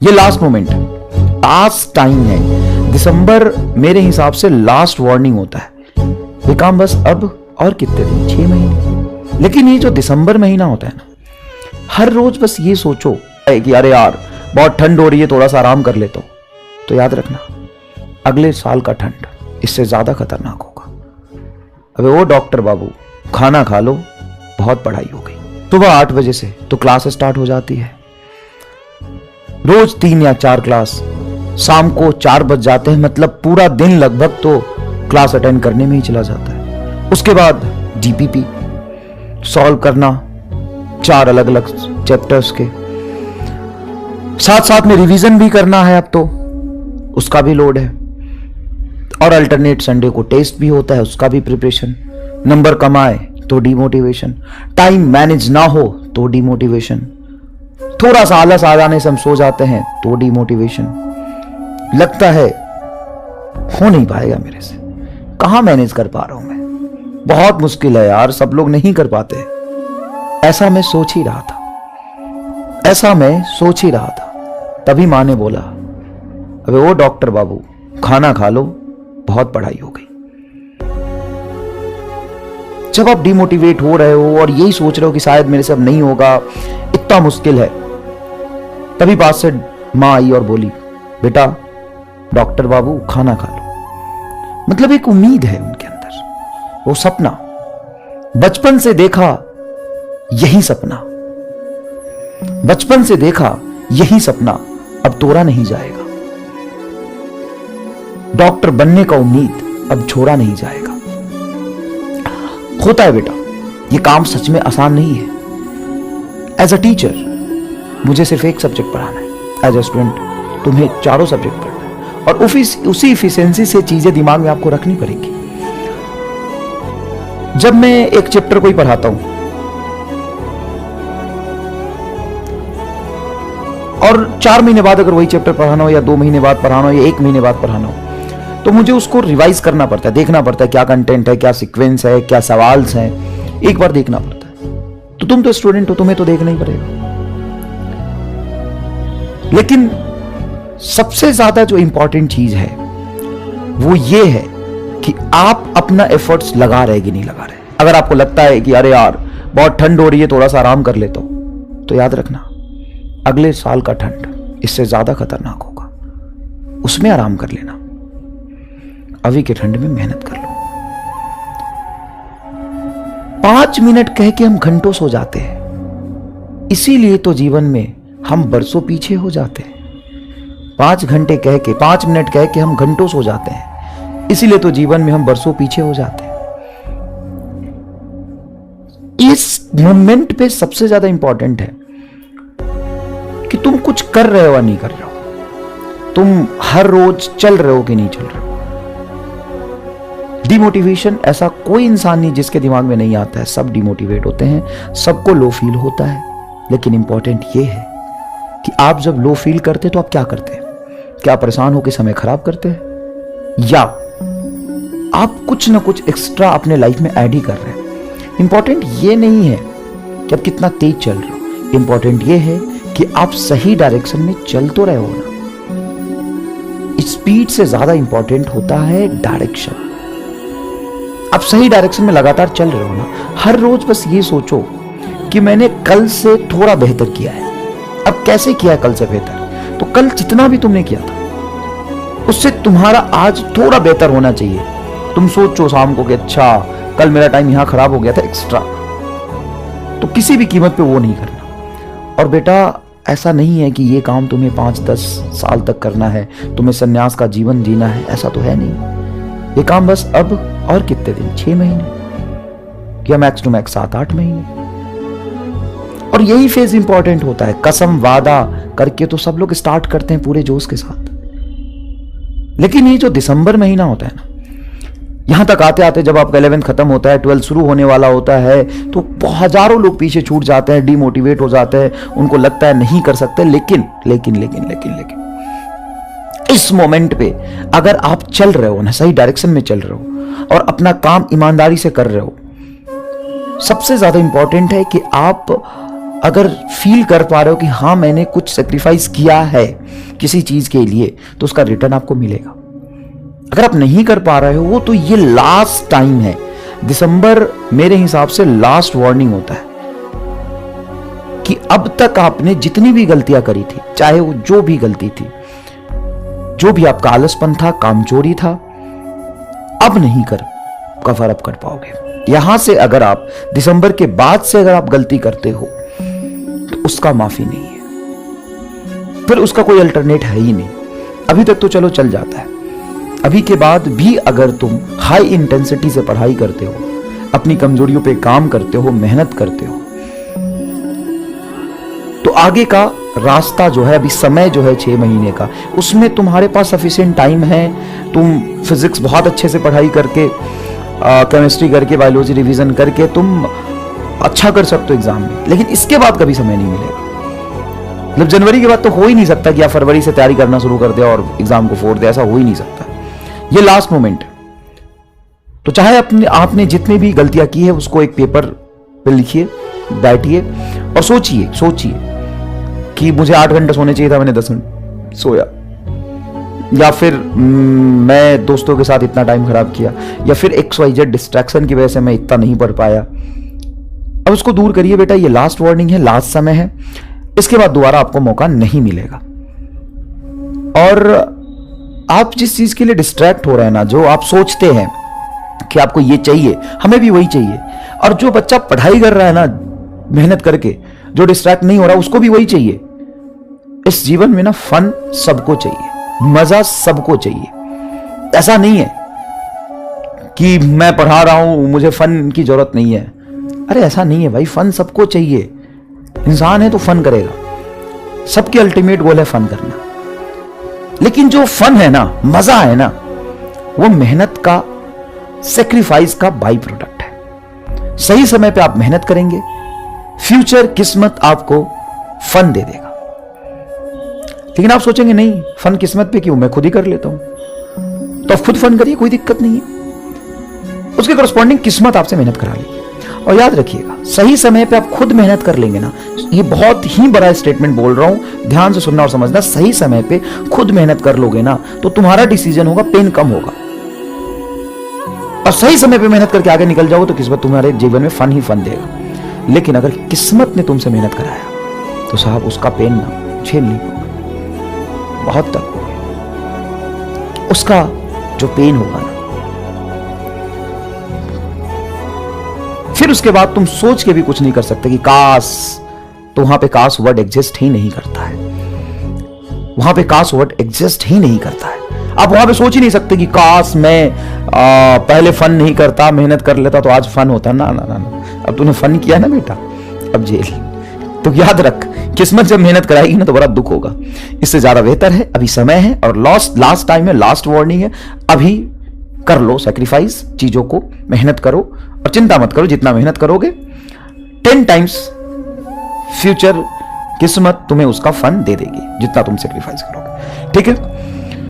ये last moment है, last time है। दिसंबर मेरे हिसाब से लास्ट वार्निंग होता है। ये काम बस अब और कितने दिन, 6 महीने। लेकिन ये जो दिसंबर महीना होता है ना, हर रोज बस ये सोचो कि अरे यार बहुत ठंड हो रही है, थोड़ा सा आराम कर लेता हूं, तो याद रखना अगले साल का ठंड इससे ज्यादा खतरनाक होगा। अबे वो डॉक्टर बाबू, खाना खा लो, बहुत पढ़ाई हो गई। सुबह 8 बजे से तो क्लास स्टार्ट हो जाती है, रोज 3 या 4 क्लास, शाम को 4 बज जाते हैं, मतलब पूरा दिन लगभग तो क्लास अटेंड करने में ही चला जाता है। उसके बाद डीपीपी सॉल्व करना, 4 अलग अलग चैप्टर्स के, साथ साथ में रिवीजन भी करना है, अब तो उसका भी लोड है। और अल्टरनेट संडे को टेस्ट भी होता है, उसका भी प्रिपरेशन। नंबर कम आए तो डिमोटिवेशन, टाइम मैनेज ना हो तो डिमोटिवेशन, थोड़ा सा आलस आ जाने से हम सो जाते हैं तो डिमोटिवेशन, लगता है हो नहीं पाएगा मेरे से, कहां मैनेज कर पा रहा हूं मैं, बहुत मुश्किल है यार, सब लोग नहीं कर पाते। ऐसा मैं सोच ही रहा था, तभी मां ने बोला, अबे वो डॉक्टर बाबू, खाना खा लो, बहुत पढ़ाई हो गई। जब आप डिमोटिवेट हो रहे हो और यही सोच रहे हो कि शायद मेरे से अब नहीं होगा, इतना मुश्किल है, तभी पास से मां आई और बोली, बेटा डॉक्टर बाबू खाना खा लो। मतलब एक उम्मीद है उनके अंदर, वो सपना बचपन से देखा, यही सपना बचपन से देखा, यही सपना अब तोड़ा नहीं जाएगा। डॉक्टर बनने का उम्मीद अब छोड़ा नहीं जाएगा। होता है बेटा, ये काम सच में आसान नहीं है। एज अ टीचर मुझे सिर्फ एक सब्जेक्ट पढ़ाना है, एज अ स्टूडेंट तुम्हें 4 सब्जेक्ट पढ़ना है, और उसी इफिशिएंसी से चीजें दिमाग में आपको रखनी पड़ेगी। जब मैं एक चैप्टर को ही पढ़ाता हूं और 4 महीने बाद अगर वही चैप्टर पढ़ाना हो, या 2 महीने बाद पढ़ाना हो, या 1 महीने बाद पढ़ाना हो, तो मुझे उसको रिवाइज करना पड़ता है, देखना पड़ता है क्या कंटेंट है, क्या सीक्वेंस है, क्या सवाल्स हैं, एक बार देखना पड़ता है। तो तुम तो स्टूडेंट हो, तुम्हें तो देखना ही पड़ेगा। लेकिन सबसे ज्यादा जो इंपॉर्टेंट चीज है वो ये है कि आप अपना एफर्ट्स लगा रहे कि नहीं लगा रहे। अगर आपको लगता है कि अरे यार बहुत ठंड हो रही है, थोड़ा सा आराम कर लेता हूं, तो याद रखना अगले साल का ठंड इससे ज्यादा खतरनाक होगा, उसमें आराम कर लेना, अभी के ठंड में मेहनत कर लो। 5 मिनट कह के हम घंटों सो जाते हैं, इसीलिए तो जीवन में हम बरसों पीछे हो जाते हैं। 5 मिनट कह के हम घंटों सो जाते हैं, इसीलिए तो जीवन में हम बरसों पीछे हो जाते हैं। इस मोमेंट पे सबसे ज्यादा इंपॉर्टेंट है कि तुम कुछ कर रहे हो या नहीं कर रहे हो, तुम हर रोज चल रहे हो कि नहीं चल रहे हो। डिमोटिवेशन ऐसा कोई इंसान नहीं जिसके दिमाग में नहीं आता है, सब डिमोटिवेट होते हैं, सबको लो फील होता है। लेकिन इंपॉर्टेंट ये है कि आप जब लो फील करते तो आप क्या करते हैं? क्या परेशान होकर समय खराब करते हैं, या आप कुछ ना कुछ एक्स्ट्रा अपने लाइफ में ऐड ही कर रहे हैं? इंपॉर्टेंट ये नहीं है कि आप कितना तेज चल रहे हो, इंपॉर्टेंट ये है कि आप सही डायरेक्शन में चल तो रहे हो ना। स्पीड से ज्यादा इंपॉर्टेंट होता है डायरेक्शन। आप सही डायरेक्शन में लगातार चल रहे हो ना। हर रोज बस ये सोचो कि मैंने कल से थोड़ा बेहतर किया है। अब कैसे किया है कल से बेहतर? तो कल जितना भी तुमने किया था उससे तुम्हारा आज थोड़ा बेहतर होना चाहिए। तुम सोचो शाम को कि अच्छा कल मेरा टाइम यहां खराब हो गया था एक्स्ट्रा, तो किसी भी कीमत पे वो नहीं करना। और बेटा ऐसा नहीं है कि ये काम तुम्हें 5-10 साल तक करना है, तुम्हें सन्यास का जीवन जीना है, ऐसा तो है नहीं। ये काम बस अब और कितने दिन, 6 महीने या मैक्स टू मैक्स 7-8 महीने। और यही फेज इंपॉर्टेंट होता है। कसम वादा करके तो सब लोग स्टार्ट करते हैं पूरे जोश के साथ, लेकिन ये जो दिसंबर महीना होता है ना, यहां तक आते आते जब आपका 11th खत्म होता है, 12th शुरू होने वाला होता है, तो हजारों लोग पीछे छूट जाते हैं, डिमोटिवेट हो जाते हैं, उनको लगता है नहीं कर सकते। लेकिन इस मोमेंट पे अगर आप चल रहे हो ना, सही डायरेक्शन में चल रहे हो और अपना काम ईमानदारी से कर रहे हो, सबसे ज्यादा इंपॉर्टेंट है कि आप अगर फील कर पा रहे हो कि हाँ मैंने कुछ सेक्रीफाइस किया है किसी चीज के लिए, तो उसका रिटर्न आपको मिलेगा। अगर आप नहीं कर पा रहे हो तो ये लास्ट टाइम है। दिसंबर मेरे हिसाब से लास्ट वार्निंग होता है कि अब तक आपने जितनी भी गलतियां करी थी, चाहे वो जो भी गलती थी, जो भी आपका आलसपन था, कामचोरी था, अब नहीं कवर अप कर पाओगे। यहां से अगर आप दिसंबर के बाद से अगर आप गलती करते हो तो उसका माफी नहीं है, फिर उसका कोई अल्टरनेट है ही नहीं। अभी तक तो चलो चल जाता है, अभी के बाद भी अगर तुम हाई इंटेंसिटी से पढ़ाई करते हो, अपनी कमजोरियों पे काम करते हो, मेहनत करते हो, तो आगे का रास्ता जो है, अभी समय जो है 6 महीने का, उसमें तुम्हारे पास सफिशिएंट टाइम है। तुम फिजिक्स बहुत अच्छे से पढ़ाई करके, केमिस्ट्री करके, बायोलॉजी रिवीजन करके तुम अच्छा कर सकते हो एग्जाम में, लेकिन इसके बाद कभी समय नहीं मिलेगा। मतलब जनवरी के बाद तो हो ही नहीं सकता कि आप फरवरी से तैयारी करना शुरू कर दे और एग्जाम को फोड़ दे, ऐसा हो ही नहीं सकता। ये लास्ट मोमेंट है। तो चाहे आपने जितनी भी गलतियां की है उसको एक पेपर पे लिखिए, बैठिए और सोचिए कि मुझे 8 घंटे सोने चाहिए था, मैंने 10 घंटे सोया, या फिर मैं दोस्तों के साथ इतना टाइम खराब किया, या फिर XYZ डिस्ट्रैक्शन की वजह से मैं इतना नहीं पढ़ पाया। अब उसको दूर करिए बेटा, ये लास्ट वार्निंग है, लास्ट समय है, इसके बाद दोबारा आपको मौका नहीं मिलेगा। और आप जिस चीज के लिए डिस्ट्रैक्ट हो रहे हैं ना, जो आप सोचते हैं कि आपको ये चाहिए, हमें भी वही चाहिए, और जो बच्चा पढ़ाई कर रहा है ना मेहनत करके, जो डिस्ट्रैक्ट नहीं हो रहा उसको भी वही चाहिए। इस जीवन में ना फन सबको चाहिए, मजा सबको चाहिए। ऐसा नहीं है कि मैं पढ़ा रहा हूं मुझे फन की जरूरत नहीं है, अरे ऐसा नहीं है भाई, फन सबको चाहिए। इंसान है तो फन करेगा, सबके अल्टीमेट गोल है फन करना। लेकिन जो फन है ना, मजा है ना, वो मेहनत का, सेक्रीफाइस का बाई प्रोडक्ट है। सही समय पे आप मेहनत करेंगे, फ्यूचर किस्मत आपको फन दे देगा। लेकिन आप सोचेंगे नहीं, फन किस्मत पे क्यों, मैं खुद ही कर लेता हूं, तो आप खुद फन करिए, कोई दिक्कत नहीं है। उसके करस्पॉन्डिंग किस्मत आपसे मेहनत करा लेगी। और याद रखिएगा, सही समय पे आप खुद मेहनत कर लेंगे ना, ये बहुत ही बड़ा स्टेटमेंट बोल रहा हूं, ध्यान से सुनना और समझना। सही समय पे खुद मेहनत कर लोगे ना, तो तुम्हारा डिसीजन होगा, पेन कम होगा। और सही समय पे मेहनत करके आगे निकल जाओगे तो किस्मत तुम्हारे जीवन में फन ही फन देगा। लेकिन अगर किस्मत ने तुमसे मेहनत कराया तो साहब उसका पेन ना झेल नहीं पाओगे, बहुत तक उसका जो पेन होगा ना, फिर उसके बाद तुम सोच के भी कुछ नहीं कर सकते कि काश, तो वहां पे काश वर्ड एग्जिस्ट ही नहीं करता है। वहां पे काश वर्ड एग्जिस्ट ही नहीं करता है। आप वहां पे सोच ही नहीं सकते कि काश मैं पहले फन नहीं करता, मेहनत कर लेता तो आज फन होता। ना ना ना ना, अब तूने फन किया ना बेटा, अब जेल। तो याद रख, किस्मत जब मेहनत कराएगी ना तो बड़ा दुख होगा। इससे ज्यादा बेहतर है, अभी समय है और लास्ट टाइम है, लास्ट वार्निंग है, अभी कर लो सेक्रीफाइस, चीजों को मेहनत करो और चिंता मत करो। जितना मेहनत करोगे 10 टाइम्स फ्यूचर किस्मत तुम्हें उसका फन दे देगी, जितना तुम सेक्रीफाइस करोगे। ठीक है।